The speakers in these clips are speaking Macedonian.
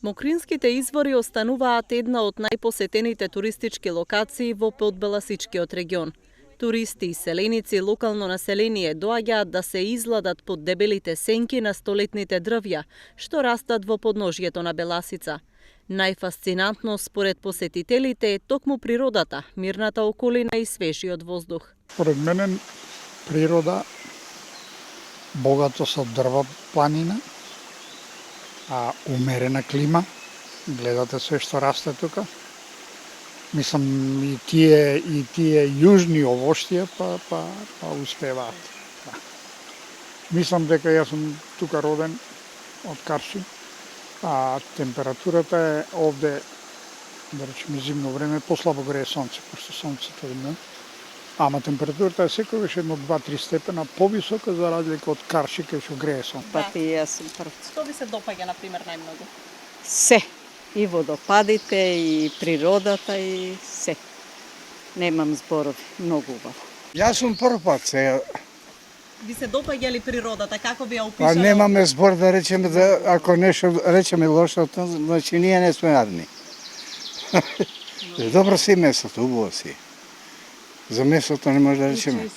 Мокринските извори остануваат една од најпосетените туристички локации во Подбеласичкиот регион. Туристи и селеници, локално население доаѓаат да се изладат под дебелите сенки на столетните дрвја, што растат во подножјето на Беласица. Најфасцинантно според посетителите е токму природата, мирната околина и свежиот воздух. Според мене природа богато со дрва планина, умерена клима, гледате све што расте тука. Мислам и тие јужни овоштија па успеваат. Да. Мислам дека јас сум тука роден од Карши, температурата е овде, да речеме зимно време, послабо грее сонце, пошто сонцето е ама температурата е секогаш едно 2-3 степена повисока за разлика од Карши кај што грее сонце. Пати јас сум прв. Што ви се допаѓа, например, најмногу? Се. И водопадите, и природата, и се. Немам зборови. Многу убаво. Јас сум прв пат сега. Ви се допаѓа ли природата? Како би ја Па опишале? немаме збор да речеме да ако нешто речеме лошо, значи ние не сме јадни. Добро си местото, убаво си. За местото не може да речеме.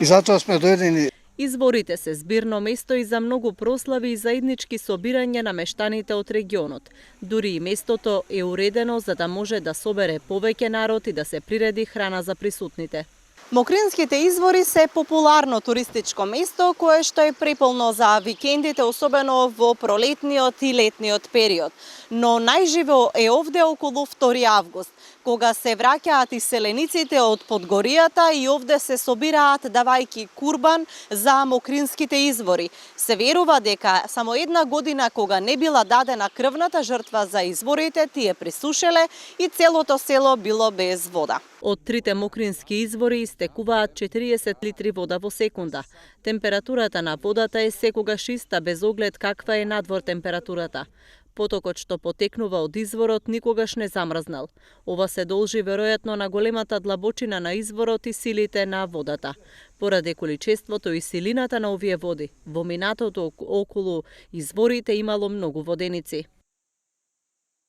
И затоа сме дојдени. Изворите се збирно место и за многу прослави и заеднички собирања на мештаните од регионот. Дури и местото е уредено за да може да собере повеќе народ и да се приреди храна за присутните. Мокринските извори се популарно туристичко место кое што е преполно за викендите, особено во пролетниот и летниот период. Но најживо е овде околу 2 август, кога се враќаат и селениците од Подгоријата и овде се собираат давајки курбан за Мокринските извори. Се верува дека само една година кога не била дадена крвната жртва за изворите, тие присушеле и целото село било без вода. Од 3 Мокрински извори истекуваат 40 литри вода во секунда. Температурата на водата е секогаш иста без оглед каква е надвор температурата. Потокот што потекнува од изворот никогаш не замрзнал. Ова се должи веројатно на големата длабочина на изворот и силите на водата. Поради количеството и силината на овие води, во минатото околу изворите имало многу воденици.